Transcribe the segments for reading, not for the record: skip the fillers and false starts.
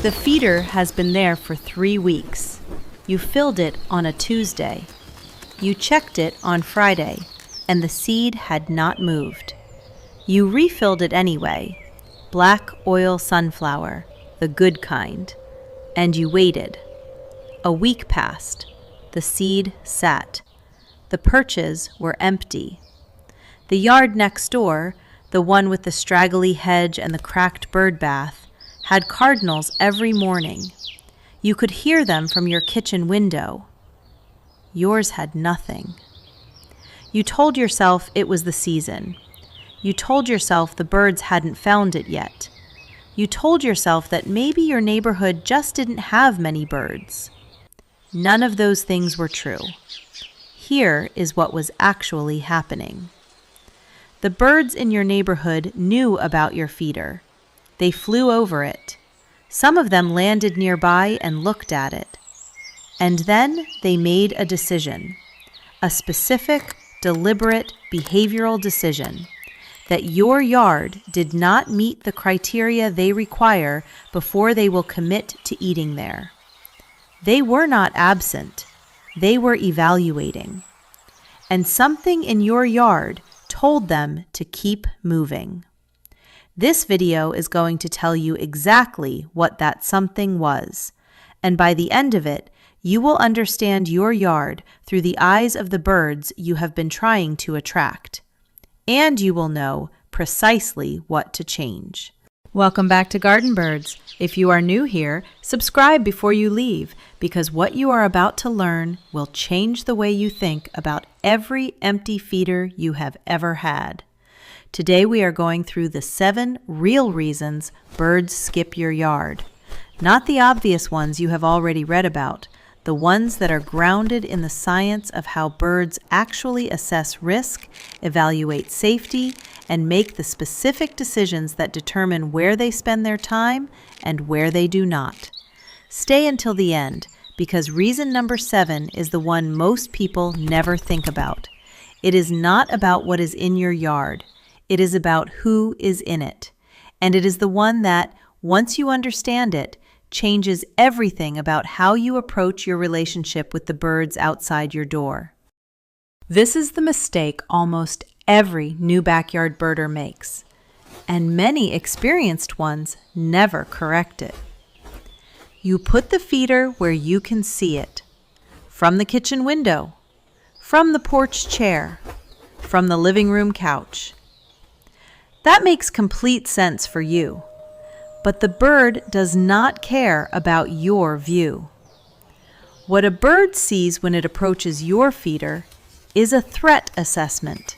The feeder has been there for 3 weeks. You filled it on a Tuesday. You checked it on Friday, and the seed had not moved. You refilled it anyway, black oil sunflower, the good kind, and you waited. A week passed. The seed sat. The perches were empty. The yard next door, the one with the straggly hedge and the cracked bird bath, had cardinals every morning. You could hear them from your kitchen window. Yours had nothing. You told yourself it was the season. You told yourself the birds hadn't found it yet. You told yourself that maybe your neighborhood just didn't have many birds. None of those things were true. Here is what was actually happening. The birds in your neighborhood knew about your feeder. They flew over it. Some of them landed nearby and looked at it. And then they made a decision, a specific, deliberate, behavioral decision, that your yard did not meet the criteria they require before they will commit to eating there. They were not absent. They were evaluating. And something in your yard told them to keep moving. This video is going to tell you exactly what that something was, and by the end of it, you will understand your yard through the eyes of the birds you have been trying to attract, and you will know precisely what to change. Welcome back to Garden Birds. If you are new here, subscribe before you leave, because what you are about to learn will change the way you think about every empty feeder you have ever had. Today we are going through the 7 real reasons birds skip your yard. Not the obvious ones you have already read about, the ones that are grounded in the science of how birds actually assess risk, evaluate safety, and make the specific decisions that determine where they spend their time and where they do not. Stay until the end, because reason number 7 is the one most people never think about. It is not about what is in your yard. It is about who is in it. And it is the one that, once you understand it, changes everything about how you approach your relationship with the birds outside your door. This is the mistake almost every new backyard birder makes, and many experienced ones never correct it. You put the feeder where you can see it, from the kitchen window, from the porch chair, from the living room couch. That makes complete sense for you, but the bird does not care about your view. What a bird sees when it approaches your feeder is a threat assessment.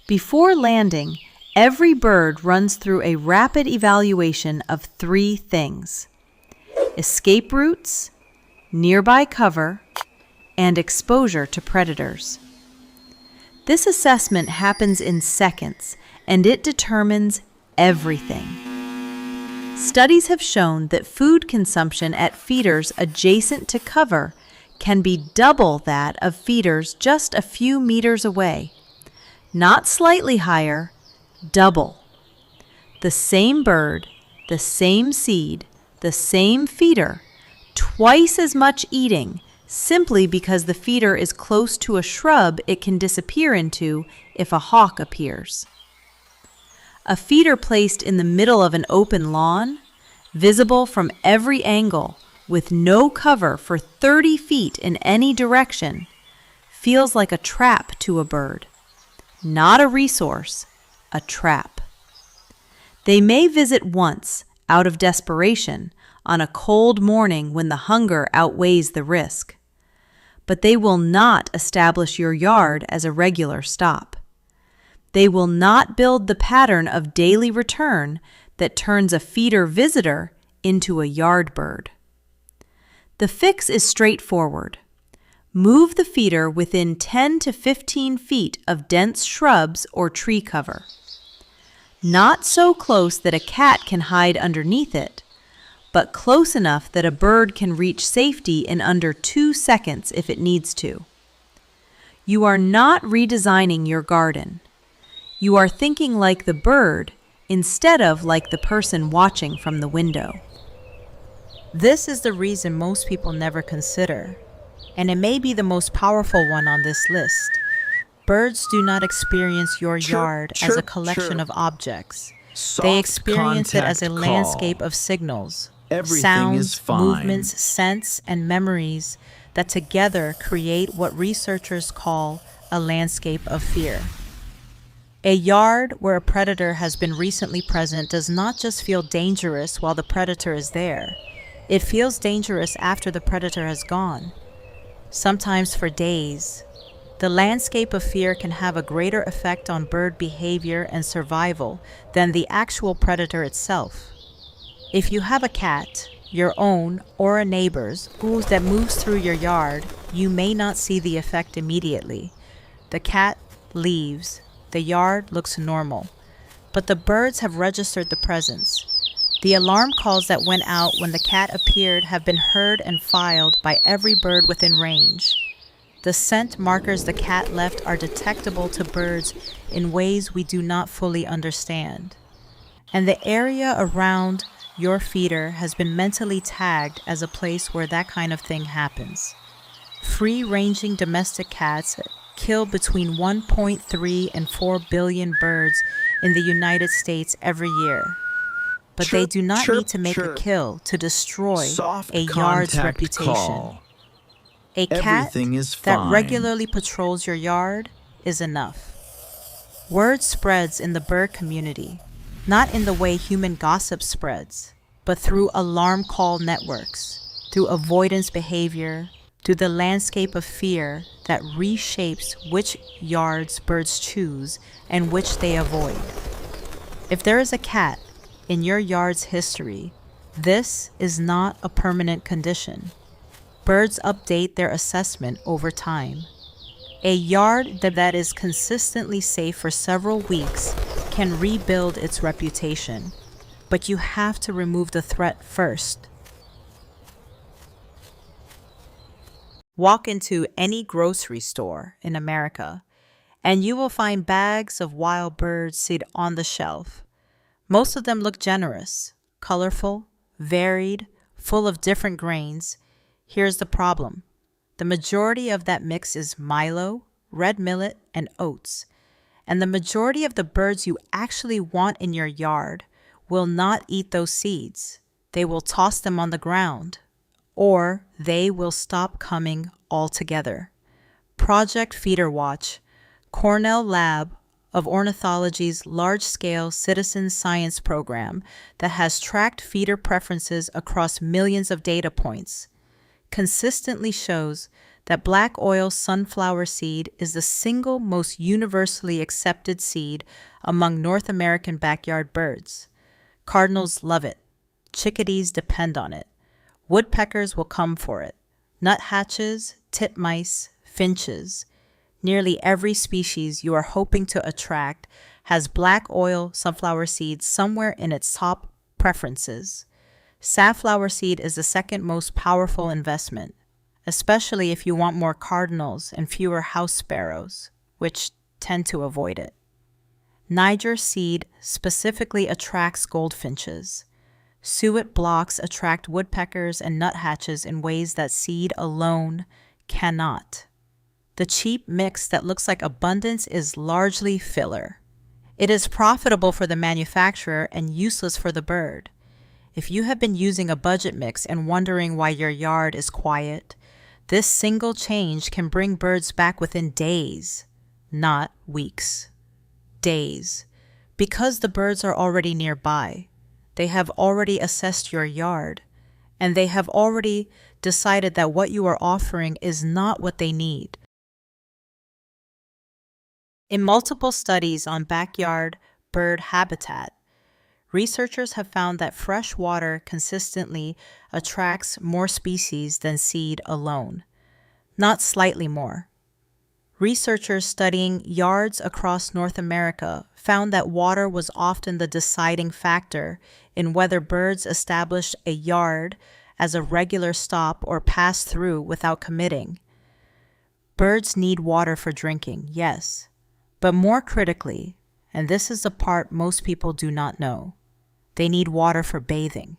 Before landing, every bird runs through a rapid evaluation of 3 things: escape routes, nearby cover, and exposure to predators. This assessment happens in seconds, and it determines everything. Studies have shown that food consumption at feeders adjacent to cover can be double that of feeders just a few meters away. Not slightly higher, double. The same bird, the same seed, the same feeder, twice as much eating, simply because the feeder is close to a shrub it can disappear into if a hawk appears. A feeder placed in the middle of an open lawn, visible from every angle, with no cover for 30 feet in any direction, feels like a trap to a bird. Not a resource, a trap. They may visit once, out of desperation, on a cold morning when the hunger outweighs the risk. But they will not establish your yard as a regular stop. They will not build the pattern of daily return that turns a feeder visitor into a yard bird. The fix is straightforward. Move the feeder within 10 to 15 feet of dense shrubs or tree cover. Not so close that a cat can hide underneath it, but close enough that a bird can reach safety in under 2 seconds if it needs to. You are not redesigning your garden. You are thinking like the bird instead of like the person watching from the window. This is the reason most people never consider, and it may be the most powerful one on this list. Birds do not experience your Chirp, yard as a chirp, collection chirp. of objects. They Soft experience it as a contact landscape call. of signals, Everything is sounds, fine. movements, scents, and memories that together create what researchers call a landscape of fear. A yard where a predator has been recently present does not just feel dangerous while the predator is there. It feels dangerous after the predator has gone, sometimes for days. The landscape of fear can have a greater effect on bird behavior and survival than the actual predator itself. If you have a cat, your own or a neighbor's, that moves through your yard, you may not see the effect immediately. The cat leaves, the yard looks normal, but the birds have registered the presence. The alarm calls that went out when the cat appeared have been heard and filed by every bird within range. The scent markers the cat left are detectable to birds in ways we do not fully understand. And the area around your feeder has been mentally tagged as a place where that kind of thing happens. Free-ranging domestic cats kill between 1.3 and 4 billion birds in the United States every year. But they do not need to make a kill to destroy Soft a yard's contact reputation. call. A cat Everything is that fine. regularly patrols your yard is enough. Word spreads in the bird community, not in the way human gossip spreads, but through alarm call networks, through avoidance behavior, through the landscape of fear that reshapes which yards birds choose and which they avoid. If there is a cat in your yard's history, this is not a permanent condition. Birds update their assessment over time. A yard that is consistently safe for several weeks can rebuild its reputation, but you have to remove the threat first. Walk into any grocery store in America, and you will find bags of wild bird seed on the shelf. Most of them look generous, colorful, varied, full of different grains. Here's the problem. The majority of that mix is milo, red millet, and oats. And the majority of the birds you actually want in your yard will not eat those seeds. They will toss them on the ground, or they will stop coming altogether. Project Feeder Watch, Cornell Lab of Ornithology's large-scale citizen science program that has tracked feeder preferences across millions of data points, consistently shows that black oil sunflower seed is the single most universally accepted seed among North American backyard birds. Cardinals love it. Chickadees depend on it. Woodpeckers will come for it. Nuthatches, titmice, finches. Nearly every species you are hoping to attract has black oil sunflower seed somewhere in its top preferences. Safflower seed is the second most powerful investment, especially if you want more cardinals and fewer house sparrows, which tend to avoid it. Niger seed specifically attracts goldfinches. Suet blocks attract woodpeckers and nuthatches in ways that seed alone cannot. The cheap mix that looks like abundance is largely filler. It is profitable for the manufacturer and useless for the bird. If you have been using a budget mix and wondering why your yard is quiet, this single change can bring birds back within days, not weeks. Days. Because the birds are already nearby. They have already assessed your yard, and they have already decided that what you are offering is not what they need. In multiple studies on backyard bird habitat, researchers have found that fresh water consistently attracts more species than seed alone, not slightly more. Researchers studying yards across North America found that water was often the deciding factor in whether birds established a yard as a regular stop or pass through without committing. Birds need water for drinking, yes, but more critically, and this is the part most people do not know, they need water for bathing.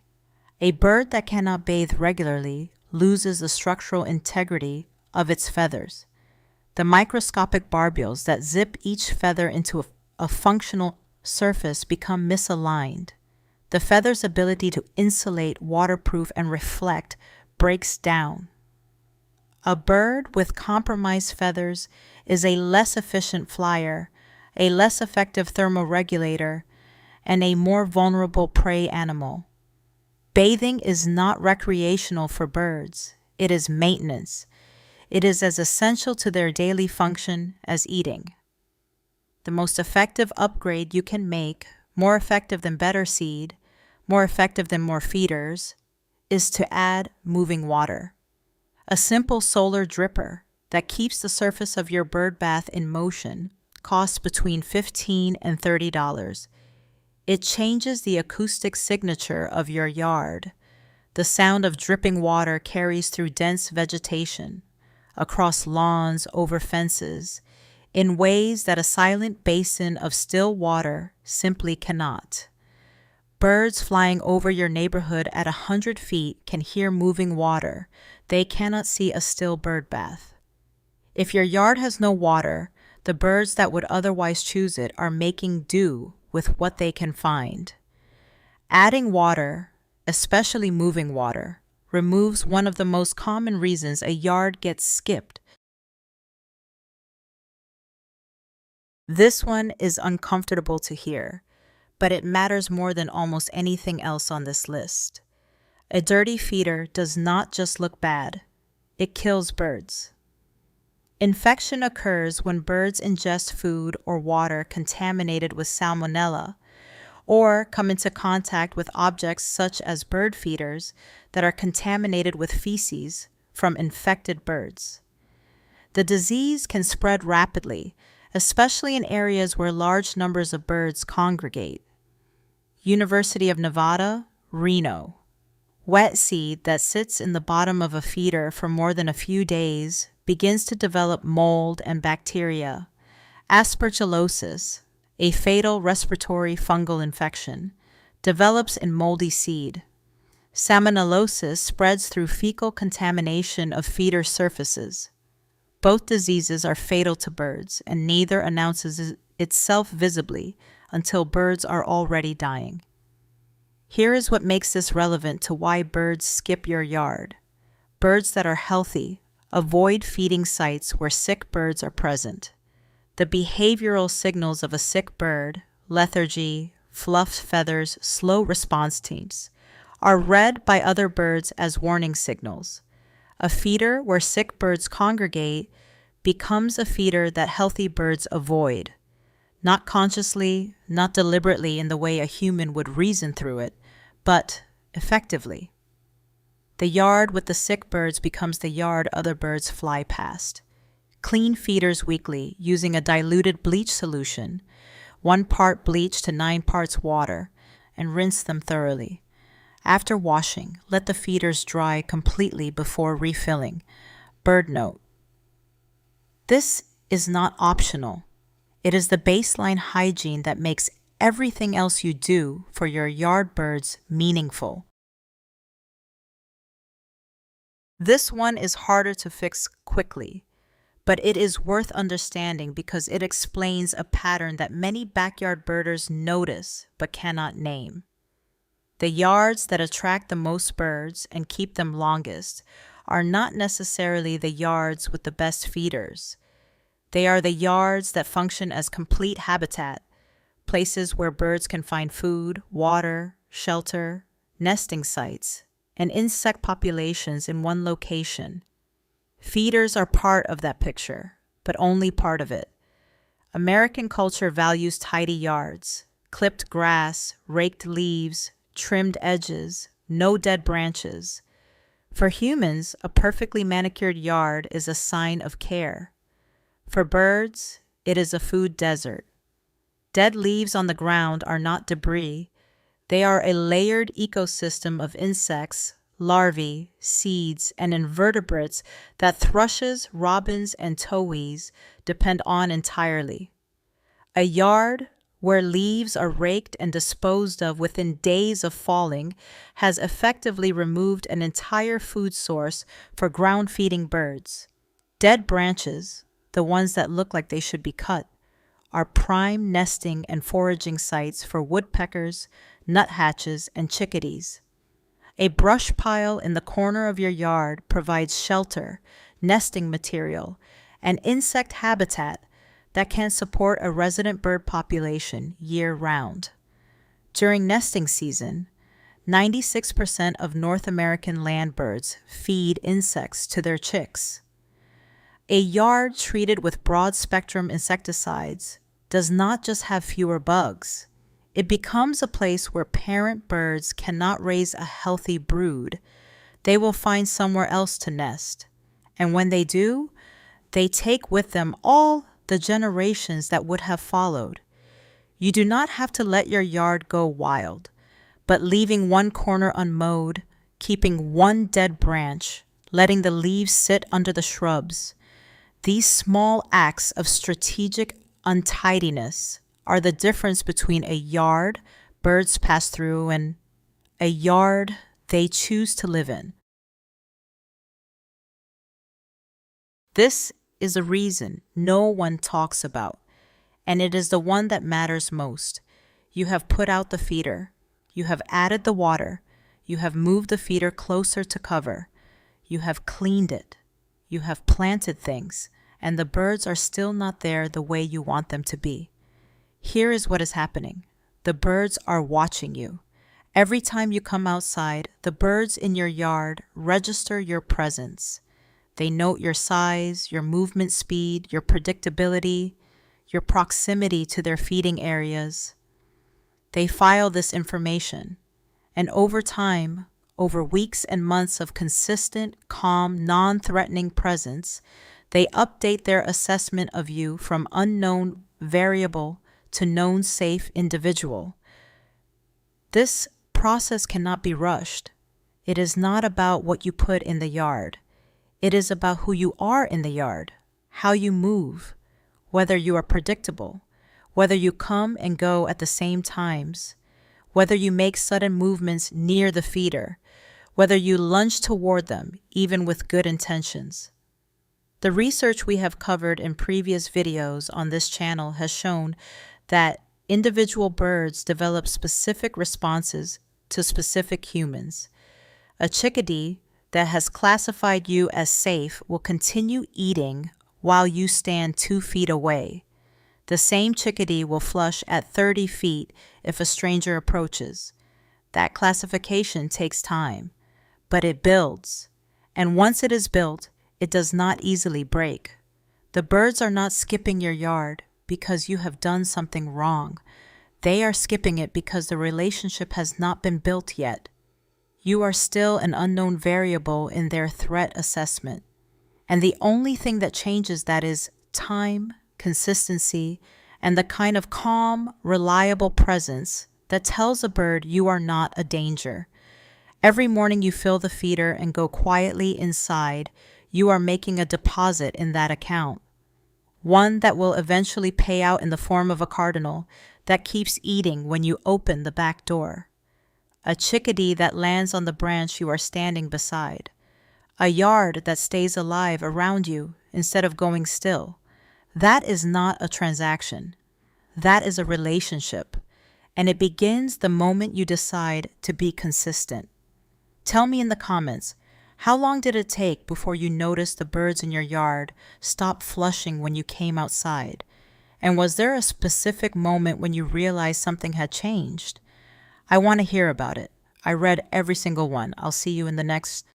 A bird that cannot bathe regularly loses the structural integrity of its feathers. The microscopic barbules that zip each feather into a functional surface become misaligned. The feather's ability to insulate, waterproof, and reflect breaks down. A bird with compromised feathers is a less efficient flyer, a less effective thermoregulator, and a more vulnerable prey animal. Bathing is not recreational for birds. It is maintenance. It is as essential to their daily function as eating. The most effective upgrade you can make, more effective than better seed, more effective than more feeders, is to add moving water. A simple solar dripper that keeps the surface of your bird bath in motion costs between $15 and $30. It changes the acoustic signature of your yard. The sound of dripping water carries through dense vegetation, across lawns, over fences, in ways that a silent basin of still water simply cannot. Birds flying over your neighborhood at 100 feet can hear moving water. They cannot see a still bird bath. If your yard has no water, the birds that would otherwise choose it are making do with what they can find. Adding water, especially moving water, removes one of the most common reasons a yard gets skipped. This one is uncomfortable to hear, but it matters more than almost anything else on this list. A dirty feeder does not just look bad, it kills birds. Infection occurs when birds ingest food or water contaminated with salmonella, or come into contact with objects such as bird feeders that are contaminated with feces from infected birds. The disease can spread rapidly, especially in areas where large numbers of birds congregate. University of Nevada, Reno. Wet seed that sits in the bottom of a feeder for more than a few days begins to develop mold and bacteria. Aspergillosis, a fatal respiratory fungal infection, develops in moldy seed. Salmonellosis spreads through fecal contamination of feeder surfaces. Both diseases are fatal to birds, and neither announces itself visibly until birds are already dying. Here is what makes this relevant to why birds skip your yard. Birds that are healthy avoid feeding sites where sick birds are present. The behavioral signals of a sick bird, lethargy, fluffed feathers, slow response times, are read by other birds as warning signals. A feeder where sick birds congregate becomes a feeder that healthy birds avoid, not consciously, not deliberately in the way a human would reason through it, but effectively. The yard with the sick birds becomes the yard other birds fly past. Clean feeders weekly using a diluted bleach solution, 1 part bleach to 9 parts water, and rinse them thoroughly. After washing, let the feeders dry completely before refilling. Bird note: this is not optional. It is the baseline hygiene that makes everything else you do for your yard birds meaningful. This one is harder to fix quickly, but it is worth understanding because it explains a pattern that many backyard birders notice but cannot name. The yards that attract the most birds and keep them longest are not necessarily the yards with the best feeders. They are the yards that function as complete habitat, places where birds can find food, water, shelter, nesting sites, and insect populations in one location. Feeders are part of that picture, but only part of it. American culture values tidy yards, clipped grass, raked leaves, trimmed edges, no dead branches. For humans, a perfectly manicured yard is a sign of care. For birds, it is a food desert. Dead leaves on the ground are not debris. They are a layered ecosystem of insects, larvae, seeds, and invertebrates that thrushes, robins, and towies depend on entirely. A yard where leaves are raked and disposed of within days of falling, has effectively removed an entire food source for ground-feeding birds. Dead branches, the ones that look like they should be cut, are prime nesting and foraging sites for woodpeckers, nuthatches, and chickadees. A brush pile in the corner of your yard provides shelter, nesting material, and insect habitat that can support a resident bird population year-round. During nesting season, 96% of North American land birds feed insects to their chicks. A yard treated with broad-spectrum insecticides does not just have fewer bugs. It becomes a place where parent birds cannot raise a healthy brood. They will find somewhere else to nest. And when they do, they take with them all the generations that would have followed. You do not have to let your yard go wild, but leaving one corner unmowed, keeping one dead branch, letting the leaves sit under the shrubs. These small acts of strategic untidiness are the difference between a yard birds pass through and a yard they choose to live in. This is a reason no one talks about, and it is the one that matters most. You have put out the feeder. You have added the water. You have moved the feeder closer to cover. You have cleaned it. You have planted things, and the birds are still not there the way you want them to be. Here is what is happening. The birds are watching you. Every time you come outside, the birds in your yard register your presence. They note your size, your movement speed, your predictability, your proximity to their feeding areas. They file this information, and over time, over weeks and months of consistent, calm, non-threatening presence, they update their assessment of you from unknown variable to known safe individual. This process cannot be rushed. It is not about what you put in the yard. It is about who you are in the yard, how you move, whether you are predictable, whether you come and go at the same times, whether you make sudden movements near the feeder, whether you lunge toward them, even with good intentions. The research we have covered in previous videos on this channel has shown that individual birds develop specific responses to specific humans. A chickadee that has classified you as safe will continue eating while you stand 2 feet away. The same chickadee will flush at 30 feet if a stranger approaches. That classification takes time, but it builds. And once it is built, it does not easily break. The birds are not skipping your yard because you have done something wrong. They are skipping it because the relationship has not been built yet. You are still an unknown variable in their threat assessment. And the only thing that changes that is time, consistency, and the kind of calm, reliable presence that tells a bird you are not a danger. Every morning you fill the feeder and go quietly inside, you are making a deposit in that account. One that will eventually pay out in the form of a cardinal that keeps eating when you open the back door. A chickadee that lands on the branch you are standing beside. A yard that stays alive around you instead of going still. That is not a transaction. That is a relationship. And it begins the moment you decide to be consistent. Tell me in the comments, how long did it take before you noticed the birds in your yard stop flushing when you came outside? And was there a specific moment when you realized something had changed? I want to hear about it. I read every single one. I'll see you in the next